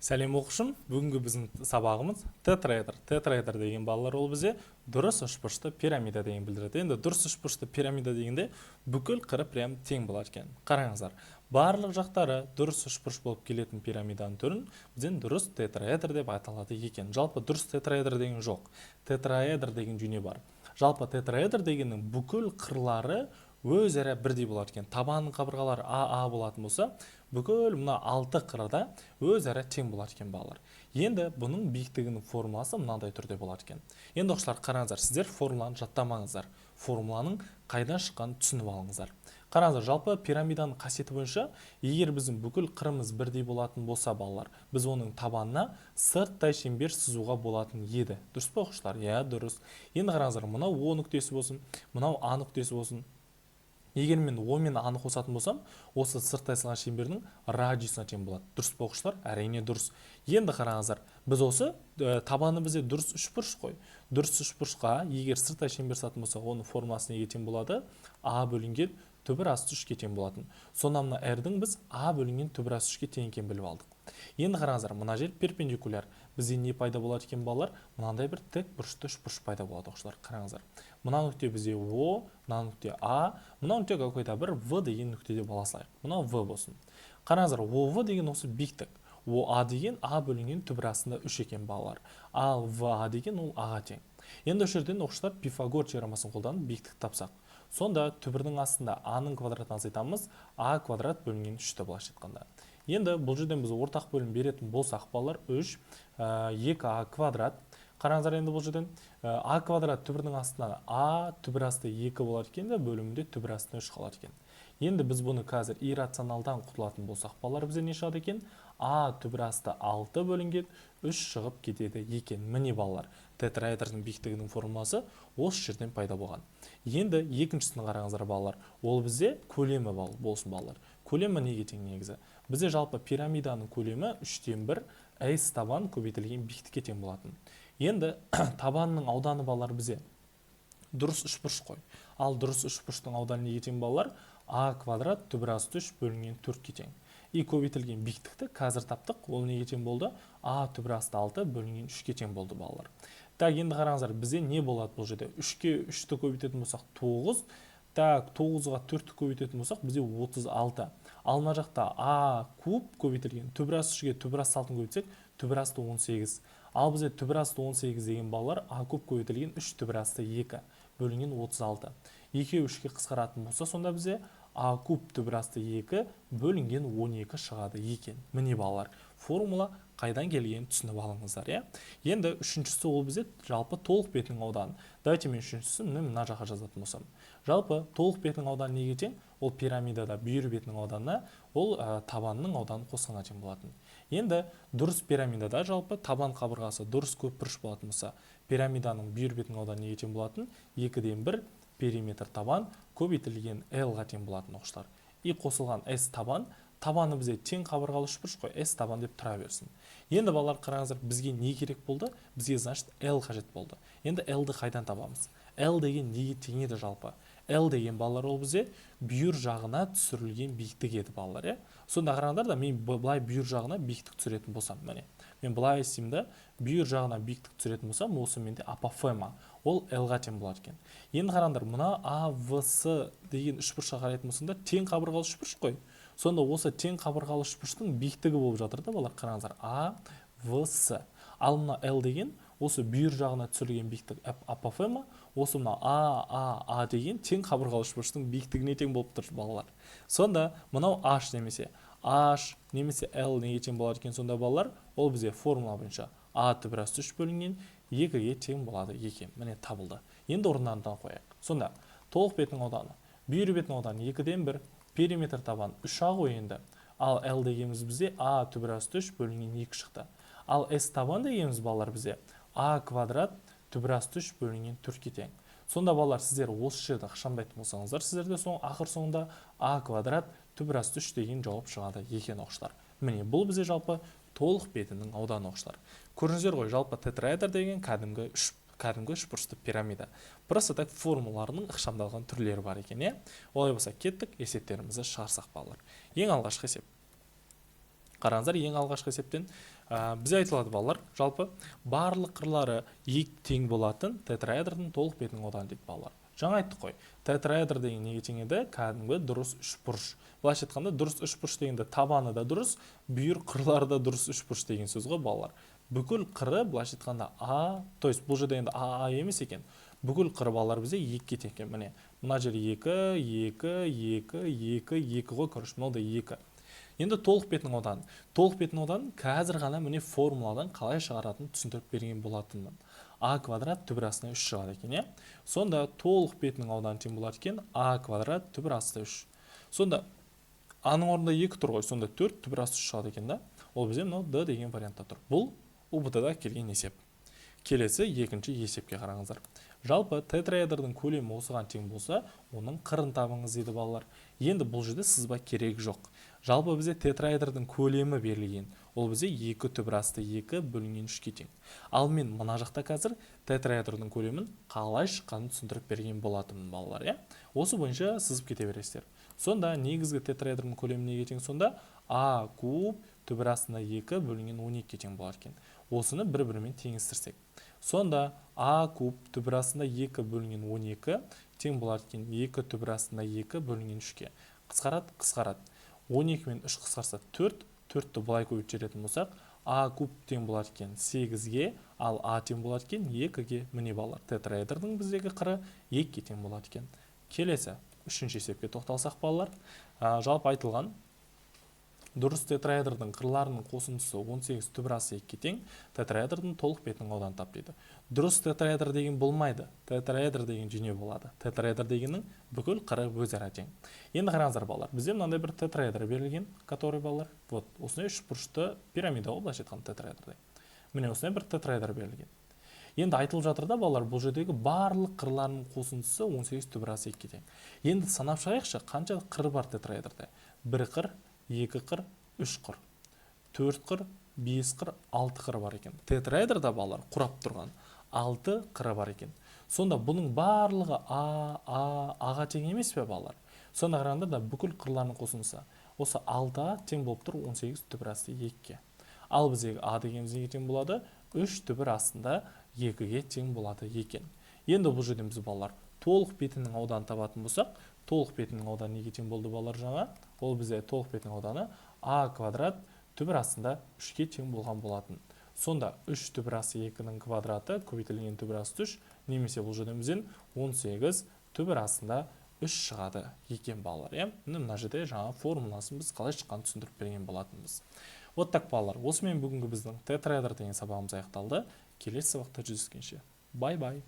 Сәлем оқушым, бүгінгі біздің сабағымыз тетраэдр. Тетраэдр деген балалар ол бізде дұрыс үшбұрышты пирамида деген білдіреді. Енді дұрыс үшбұрышты пирамида дегенде бүкіл қыры прям тең болады екен. Қараңыздар, барлық жақтары дұрыс үшбұрыш болып келетін пирамиданың түрін бізден дұрыс тетраэдр деп аталады екен. Жалпы дұрыс тетраэдр деген жоқ. Тетраэдр деген жүйе бар. Жалпы тетраэдр дегеннің бүкіл қырлары өзара бірдей болады екен. Табанның қабырғалары АА болатын болса, бүкіл мына 6 қырда өзара тең болады екен балалар. Енді бұның биіктігінің формуласы мынандай түрде болады екен. Енді оқушылар, қараңыздар, сіздер формуланы жаттамаңыздар. Формуланың қайдан шыққанын түсініп алыңыздар. Қараңыздар, жалпы пирамиданың қасиеті бойынша, егер біздің бүкіл қырымыз бірдей болатын болса балалар, біз оның табанына сырттай шеңбер сызуға болатын еді. Дұрыс па оқушылар? Иә, дұрыс. Енді қараңыздар, мынау О нүктесі болсын, мынау А нүктесі болсын. Егер мен О мен А-ны қосатын болсам, осы сырттай сызған шеңбердің радиусына тең болады. Дұрыс па оқушылар? Әрине дұрыс. Енді қараңыздар, біз осы табаны бізде дұрыс үшбұрыш қой. Дұрыс үшбұрышқа егер сырттай шеңбер сызатын болсақ, оның формуласы неге тең болады? А бөлінген түбір асты 3-ке тең болатын. Сонда мына R-дің біз А бөлінген түбір асты 3-ке тең екенін біліп алдық. Енді қараңыздар, мына жер перпендикуляр. Бізде не пайда болады екен балалар? Мынандай бір тік бұрышты үшбұрыш пайда болады оқушылар. Қараңыздар. Мына нүкте бізде О, мына нүкте А, мына нүкте какой-то бір В деген нүктеде баласылайық. Мына В болсын. Қараңыздар, ОВ деген осы биіктік. ОА деген А бөлінген түбір астында 3 екен балалар. Ал ВА деген ол Аға тең. Енді осы жерден оқушылар Пифагор теоремасын қолданып биіктік тапсақ. Сонда түбірдің астында А-ның квадратын азайтамыз, А квадрат бөлінген 3-ті былайша айтқанда. Енді бұл жерден біз ортақ бөлім беретін болсақ балалар 3, 2А квадрат. Қараңыздар, енді бұл жерден А квадрат түбірдің астына А түбір асты 2 болады екен де, бөлімінде түбір астына 3 қалады екен. Енді біз бұны қазір иррационалдан құтылатын болсақ балалар бізде не шығады екен? А түбір асты 6 бөлінген 3 шығып кетеді екен. Міне балалар, тетраэдрдің биіктігінің формуласы осы жерден пайда болған. Енді екіншісін қараңыздар балалар. Ол бізде көлемі болсын балалар. Көлемі неге тең негізі? Бізде жалпы пирамиданың көлемі 3-тен 1 S табан көбейтілген биіктікке тең болатын. Енді табанның ауданы балалар бізде дұрыс үшбұрыш қой. Ал дұрыс үшбұрыштың ауданы неге тең балалар? А квадрат түбір асты 3 бөлінген 4-ке тең. И көбейтілген биіктікті қазір таптық. Ол неге тең болды? А түбір асты 6 бөлінген 3-ке тең болды балалар. Так, енді қараңыздар, бізде не болады бұл жерде? 3-ке 3-ті көбейтетін болсақ 9. Так, 9-ға 4-ті көбейтетін болсақ бізде 36. Ал мына жақта А куб көбейтілген түбір асты 3-ге түбір асты 6-ны көбейтсек, түбір асты 18. Ал бізде түбір асты 18 деген балалар А куб көбейтілген 3 түбір асты 2 бөлінген 36. 2-ге 3-ке қысқаратын болса, сонда бізде А куб түбір асты 2 бөлінген 12 шығады екен. Міне балалар, формула қайдан келгенін түсініп алыңыздар, иә? Енді үшіншісі ол бізде жалпы толық бетінің ауданы. Давайте мен үшіншісін мына жаққа жазатын болсам. Жалпы толық бетінің ауданы неге тең? Ол пирамидада бүйір бетінің ауданына, ол табанның ауданын қосқанға тең болатын. Енді дұрыс пирамидада жалпы табан қабырғасы дұрыс көпбұрыш болатын болса, пирамиданың бүйір бетінің ауданы неге тең болатын? 2-ден 1 периметр табан көбейтілген L-ға тең болатын оқушылар. И қосылған S табан, табаны бізде тең қабырғалы үшбұрыш қой, S табан деп тұра берсін. Енді балалар, қараңыздар, бізге не керек болды? Бізге значит L қажет болды. Енді L-ді қайдан табамыз? L деген неге тең еді жалпы? L деген балалар ол бізде бүйір жағына түсірілген биіктік еді балалар, иә? Сонда қараңдар да, мен былай бүйір жағына биіктік түсіретін болсам, міне. Мен былай істеймін, бүйір жағына биіктік түсіретін болсам, осы менде апофема. Ол L-ға тең болады екен. Енді қараңдар, мына AVS деген үшбұрышқа қарайтын болсаңдар, тең қабырғалы үшбұрыш қой. Сонда осы тең қабырғалы үшбұрыштың биіктігі болып жатыр да балалар, қараңыздар, AVS. Ал мына L деген осы бүйір жағына түсірілген биіктік апофема, осы мына А деген тең қабырғалы үшбұрыштың биіктігіне тең болып тұр балалар. Сонда мынау H немесе L неге тең болады екен сонда балалар? Ол бізде формула бойынша А түбір асты 3 бөлінген 2-ге тең болады екен. Міне табылды. Енді орындарынан қояйық. Сонда толық бетінің ауданы, бүйір бетінің ауданы 2-ден 1, периметр табан 3А ғой енді. Ал L дегеніміз бізде А түбір асты 3 бөлінген 2 шықты. Ал S табан дегеніміз балалар бізде А квадрат түбір асты 3 бөлінген 4-ке тең. Сонда балалар, сіздер осы жерді ықшамдайтын болсаңыздар, сіздерде ақыр соңында А квадрат түбір асты 3 деген жауап шығады екен оқушылар. Міне, бұл бізде жалпы толық бетінің ауданы оқушылар. Көрдіңіздер ғой, жалпы тетраэдр деген кәдімгі үшбұрышты пирамида. Просто так формулаларының ықшамдалған түрлері бар екен, иә? Олай болса кеттік, есептерімізді шығарсақ балалар. Ең алғашқы есеп. Қараңыздар, ең алғашқы есептен бізде айтылады балалар, жалпы барлық қырлары 2 тең болатын тетраэдрдің толық бетінің ауданы дейді балалар. Жаңа айттық қой, тетраэдр деген неге тең еді? Кәдімгі дұрыс үшбұрыш. Былайша айтқанда, дұрыс үшбұрыш дегенде табаны да дұрыс, бүйір қырлары да дұрыс үшбұрыш деген сөз ғой балалар. Бүкіл қыры былайша айтқанда то есть бұл жерде енді емес екен. Бүкіл қыры балалар бізде 2-ге тең екен. Міне, мына жер 2, 2, 2, 2, 2 ғой, көріш, мынау да 2. Енді толық бетінің ауданы. Толық бетінің ауданы қазір ғана міне формуладан қалай шығаратынын түсіндіріп берген болатынмын. А квадрат түбір астына 3 шығады екен, иә? Сонда толық бетінің ауданы тең болады екен А квадрат түбір асты 3. Сонда А-ның орнында 2 тұр ғой, сонда 4 түбір асты 3 шығады екен да. Ол бізде мынау Д деген вариантта тұр. Бұл УБТ-да келген есеп. Келесі екінші есепке қараңыздар. Жалпы тетраэдрдің көлемі осыған тең болса, оның қырын табыңыз дейді балалар. Енді бұл жерде сызба керек жоқ. Жалпы бізде тетраэдрдің көлемі берілген. Ол бізде 2 түбір асты 2 бөлінген 3-ке тең. Ал мен мына жақта қазір тетраэдрдің көлемін қалай шыққанын түсіндіріп берген болатынмын балалар, иә? Осы бойынша сызып кете бересіздер. Сонда негізгі тетраэдрдің көлемі неге тең сонда? А куб түбір астында 2 бөлінген 12-ке тең болар екен. Осыны бір-бірімен теңестірсек. Сонда А куб түбір астында 2 бөлінген 12 тең болар екен 2 түбір астында 2 бөлінген 3-ке. Қысқарады. 12 мен 3 қысқарса 4, 4-ті былай көбейіп жіберетін болсақ, А куб тең болар екен 8-ге, ал А тең болар екен 2-ге. Міне балалар, тетраэдрдің біздегі қыры 2-ге тең болады екен. Келесі, үшінші есепке тоқталсақ балалар, жалпы айтылған дұрыс тетраэдрдің қырларының қосындысы 18 түбір асты 2-ге тең, тетраэдрдің толық бетінің ауданы тап дейді. Дұрыс тетраэдр деген болмайды, тетраэдр деген жүйе болады. Тетраэдр дегеннің бүкіл қыры өзара тең. Енді қараңыздар балалар, бізде мынандай бір тетраэдр берілген, который балалар, вот, осындай үшбұрышты пирамида ғой, былайша айтқан тетраэдрде. Міне осындай бір тетраэдр берілген. Енді айтылып жатыр да балалар, бұл жердегі барлық қырларының қосындысы 18 түбір асты 2-ге тең. Енді санап шығайықшы, қанша қыры бар тетраэдрде? 1 қыр, 2 қыр, 3 қыр, 4 қыр, 5 қыр, 6 қыры бар екен. Тетраэдрда балалар құрап тұрған 6 қыры бар екен. Сонда бұның барлығы Аға тең емес пе балалар? Сонда қарағанда да бүкіл қырларының қосындысы осы 6-ға тең болып тұр 18 түбір асты 2-ге. Ал біздегі А дегеніміз неге тең болады? 3 түбір астында 2-ге тең болады екен. Енді бұл жерден біз балалар толық бетінің ауданы табатын болсақ, толық бетінің ауданы неге тең болды балалар жаңа? Ол бізде толық бетінің ауданы А квадрат түбір астында 3-ке тең болған болатын. Сонда 3 түбір асты 2-ның квадраты көбейтілген түбір асты 3, немесе бұл жерден бізден 18 түбір астында 3 шығады екен балалар, иә? Мына жерде жаңа формуласын біз қалай шыққанын түсіндіріп берген болатынбыз. Вот так балалар, осымен бүгінгі біздің тетраэдр деген сабағымыз аяқталды. Келесі сабақта жүздескенше. Бай-бай.